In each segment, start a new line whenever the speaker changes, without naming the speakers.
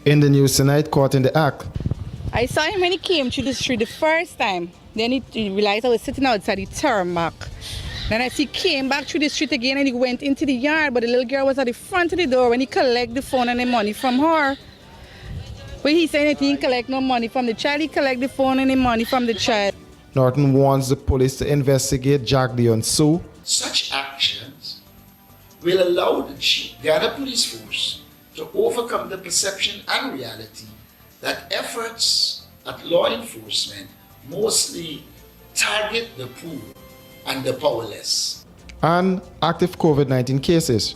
In the news tonight, caught in the act.
I saw him when he came through the street the first time. Then he realized I was sitting outside the tarmac. Then I see he came back through the street again and he went into the yard, but the little girl was at the front of the door when he collect the phone and the money from her. But he said that he didn't collect no money from the child, he collect the phone and the money from the child.
Norton warns the police to investigate Jack Dion Sue.
Such actions will allow the Ghana Police Force to overcome the perception and reality that efforts at law enforcement mostly target the poor and the powerless.
And active COVID-19 cases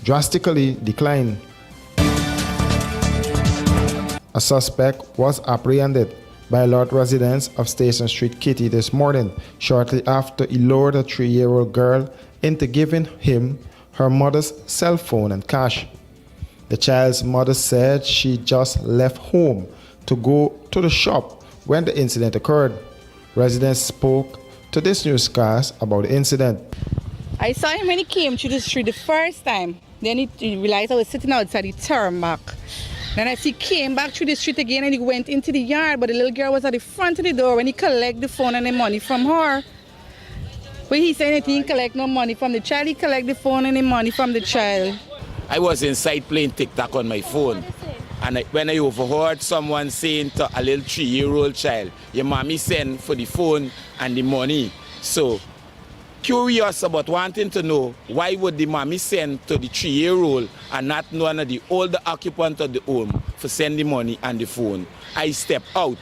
drastically decline. A suspect was apprehended by Lot residents of Station Street, Kitty this morning, shortly after he lured a 3-year-old girl into giving him her mother's cell phone and cash. The child's mother said she just left home to go to the shop when the incident occurred. Residents spoke to this newscast about the incident.
I saw him when he came through the street the first time. Then he realized I was sitting outside the tarmac. Then I see he came back through the street again and he went into the yard, but the little girl was at the front of the door when he collect the phone and the money from her. But he said that he didn't collect no money from the child, he collect the phone and the money from the child.
I was inside playing TikTok on my phone, and when I overheard someone saying to a little 3-year-old child, your mommy sent for the phone and the money. So, curious about wanting to know why would the mommy send to the 3-year-old and not one of the older occupant of the home for send the money and the phone. I stepped out.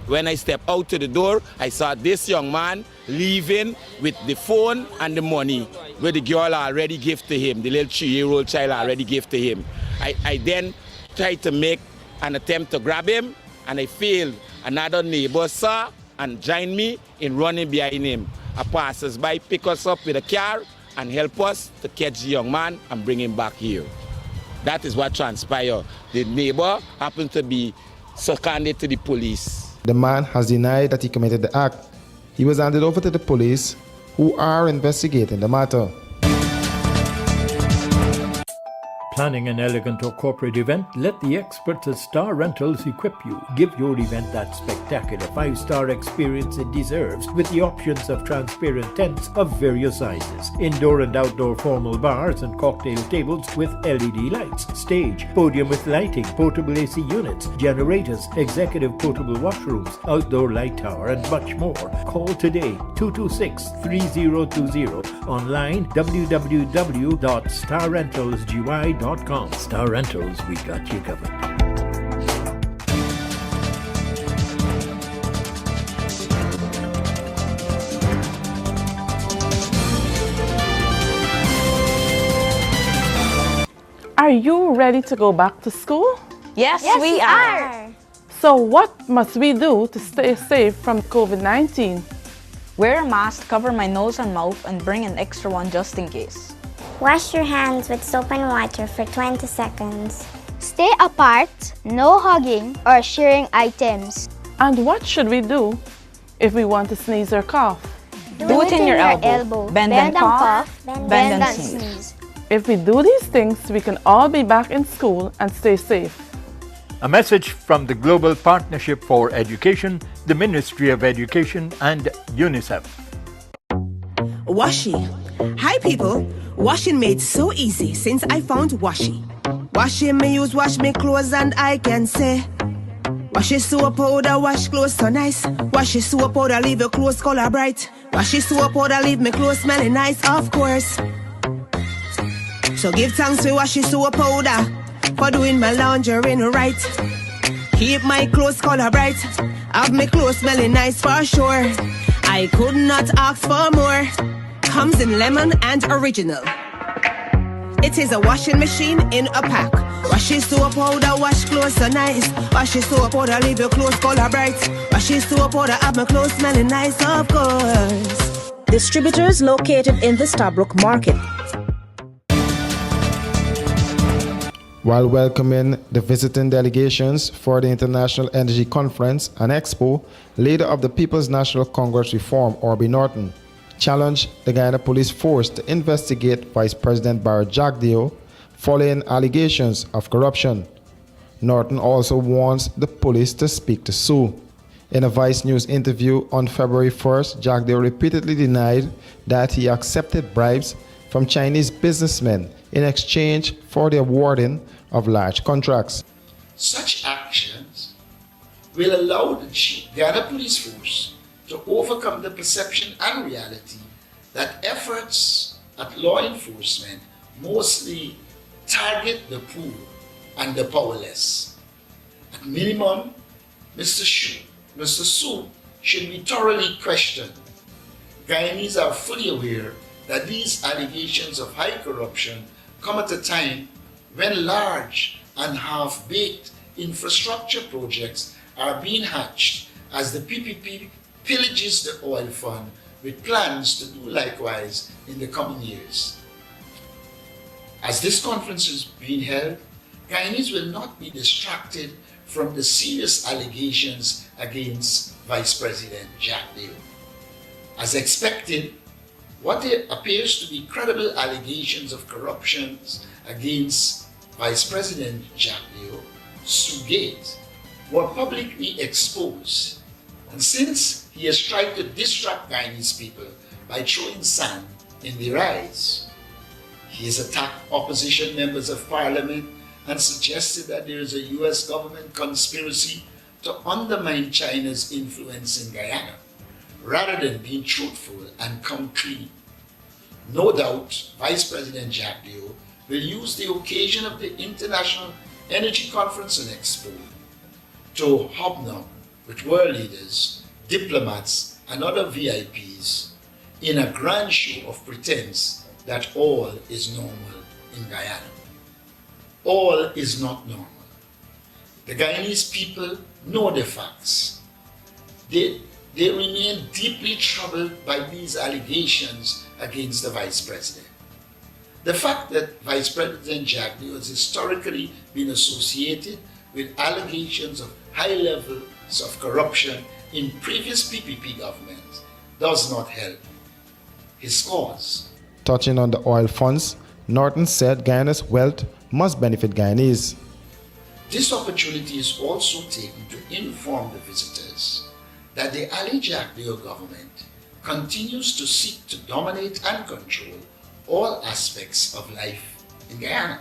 When I stepped out to the door, I saw this young man leaving with the phone and the money where the girl already gave to him, the little 3-year-old child already gave to him. I then tried to make an attempt to grab him and I failed. Another neighbor saw and joined me in running behind him. A passers-by pick us up with a car and help us to catch the young man and bring him back here. That is what transpired. The neighbor happened to be seconded to the police.
The man has denied that he committed the act. He was handed over to the police, who are investigating the matter.
Planning an elegant or corporate event? Let the experts at Star Rentals equip you. Give your event that spectacular 5-star experience it deserves with the options of transparent tents of various sizes, indoor and outdoor formal bars and cocktail tables with LED lights, stage, podium with lighting, portable AC units, generators, executive portable washrooms, outdoor light tower and much more. Call today 226-3020, online www.starrentalsgy.com. Star Rentals, we got you covered.
Are you ready to go back to school?
Yes, we are.
So what must we do to stay safe from COVID-19?
Wear a mask, cover my nose and mouth, and bring an extra one just in case.
Wash your hands with soap and water for 20 seconds.
Stay apart, no hugging or sharing items.
And what should we do if we want to sneeze or cough?
Do it in your elbow. Bend and cough, bend and sneeze.
If we do these things, we can all be back in school and stay safe.
A message from the Global Partnership for Education, the Ministry of Education and UNICEF.
Washi. Hi people. Washing made so easy since I found Washi. Washing me use wash me clothes and I can say Washi soap powder wash clothes so nice. Washi soap powder leave your clothes color bright. Washi soap powder leave me clothes smelling nice, of course. So give thanks to Washi soap powder for doing my laundry right. Keep my clothes color bright, have me clothes smelling nice for sure. I could not ask for more. Comes in lemon and original. It is a washing machine in a pack. Washi soap powder wash clothes so nice. Washi soap powder leave your clothes color bright. Washi soap powder have my clothes smelling nice, of course.
Distributors located in the Starbrook Market.
While welcoming the visiting delegations for the International Energy Conference and Expo, leader of the People's National Congress Reform, Orbie Norton, challenged the Guyana Police Force to investigate Vice President Barry Jagdeo following allegations of corruption. Norton also wants the police to speak to Sue. In a Vice News interview on February 1st, Jagdeo repeatedly denied that he accepted bribes from Chinese businessmen in exchange for the awarding of large contracts.
Such actions will allow the Ghana Police Force to overcome the perception and reality that efforts at law enforcement mostly target the poor and the powerless. At minimum, Mr. Su should be thoroughly questioned. Guyanese are fully aware that these allegations of high corruption come at a time when large and half-baked infrastructure projects are being hatched as the PPP pillages the oil fund with plans to do likewise in the coming years. As this conference is being held, Guyanese will not be distracted from the serious allegations against Vice President Jagdeo. As expected, what appears to be credible allegations of corruption against Vice President Jagdeo, Sugate, were publicly exposed. And since he has tried to distract Guyanese people by throwing sand in their eyes, he has attacked opposition members of parliament and suggested that there is a US government conspiracy to undermine China's influence in Guyana, rather than being truthful and come clean. No doubt, Vice President Jagdeo will use the occasion of the International Energy Conference and Expo to hobnob with world leaders, diplomats, and other VIPs in a grand show of pretense that all is normal in Guyana. All is not normal. The Guyanese people know the facts. They remain deeply troubled by these allegations against the Vice President. The fact that Vice President Jagdeo has historically been associated with allegations of high levels of corruption in previous PPP governments does not help his cause.
Touching on the oil funds, Norton said Guyana's wealth must benefit Guyanese.
This opportunity is also taken to inform the visitors that the Ali Jagdeo government continues to seek to dominate and control all aspects of life in Guyana.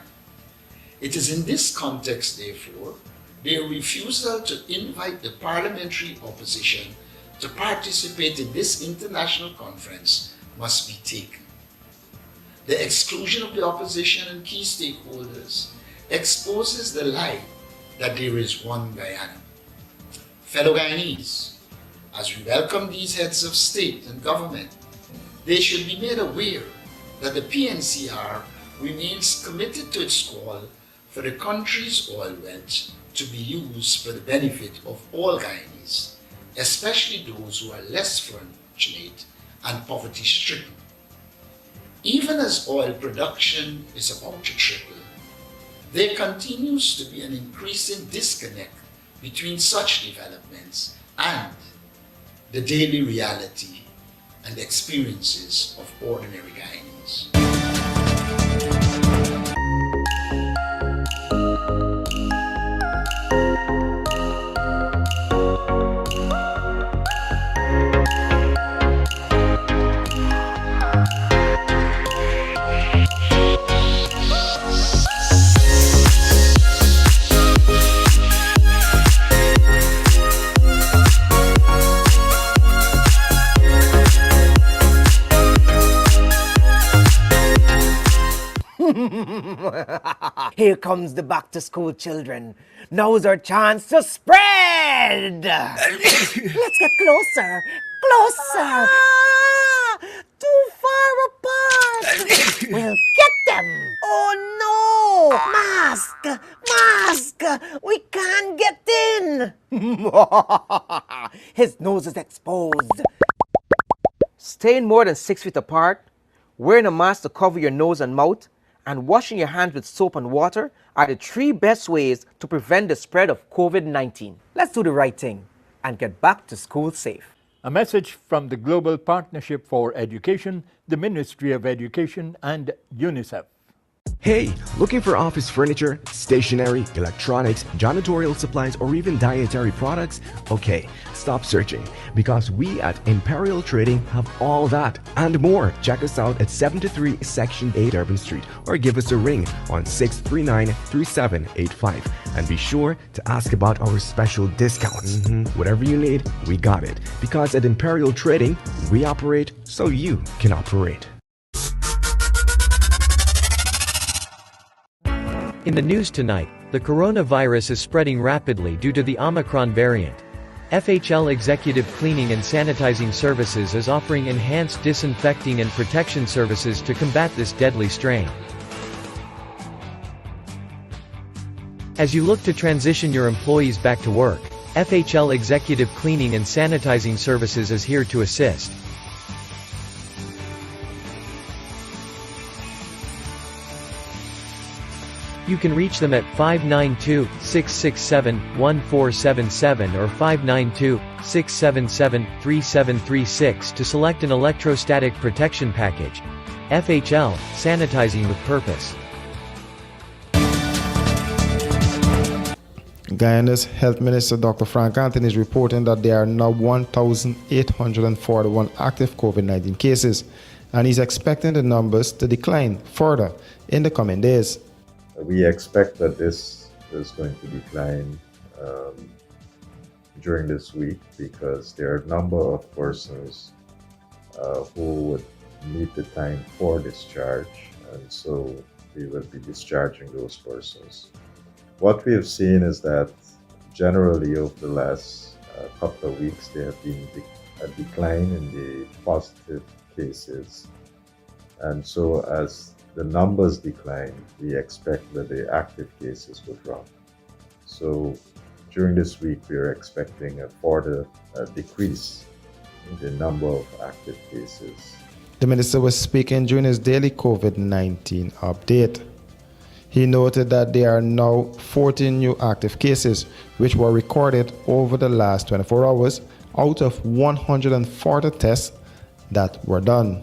It is in this context, therefore, their refusal to invite the parliamentary opposition to participate in this international conference must be taken. The exclusion of the opposition and key stakeholders exposes the lie that there is one Guyana. Fellow Guyanese, as we welcome these heads of state and government, they should be made aware that the PNCR remains committed to its call for the country's oil wealth to be used for the benefit of all Guyanese, especially those who are less fortunate and poverty-stricken. Even as oil production is about to triple, there continues to be an increasing disconnect between such developments and the daily reality and experiences of ordinary Guyanese.
Here comes the back-to-school children. Now's our chance to spread! Let's get closer! Closer! Too far apart! We'll get them! Oh no! Mask! Mask! We can't get in! His nose is exposed. Staying more than 6 feet apart, wearing a mask to cover your nose and mouth, and washing your hands with soap and water are the 3 best ways to prevent the spread of COVID-19. Let's do the right thing and get back to school safe.
A message from the Global Partnership for Education, the Ministry of Education, and UNICEF.
Hey, looking for office furniture, stationery, electronics, janitorial supplies, or even dietary products? Okay, stop searching because we at Imperial Trading have all that and more. Check us out at 73 Section 8 Urban Street or give us a ring on 639-3785 and be sure to ask about our special discounts. Whatever you need, we got it because at Imperial Trading, we operate so you can operate.
In the news tonight, the coronavirus is spreading rapidly due to the Omicron variant. FHL Executive Cleaning and Sanitizing Services is offering enhanced disinfecting and protection services to combat this deadly strain. As you look to transition your employees back to work, FHL Executive Cleaning and Sanitizing Services is here to assist. You can reach them at 592-667-1477 or 592-677-3736 to select an electrostatic protection package. FHL, sanitizing with purpose.
Guyana's Health Minister Dr. Frank Anthony is reporting that there are now 1,841 active COVID-19 cases, and he's expecting the numbers to decline further in the coming days.
We expect that this is going to decline during this week because there are a number of persons who would meet the time for discharge, and so we will be discharging those persons. What we have seen is that generally over the last couple of weeks there have been a decline in the positive cases, and so as the numbers decline, we expect that the active cases will drop. So during this week, we are expecting a further decrease in the number of active cases.
The minister was speaking during his daily COVID-19 update. He noted that there are now 14 new active cases, which were recorded over the last 24 hours out of 140 tests that were done.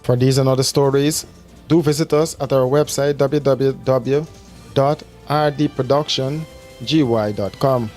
For these and other stories, do visit us at our website www.rdproductiongy.com.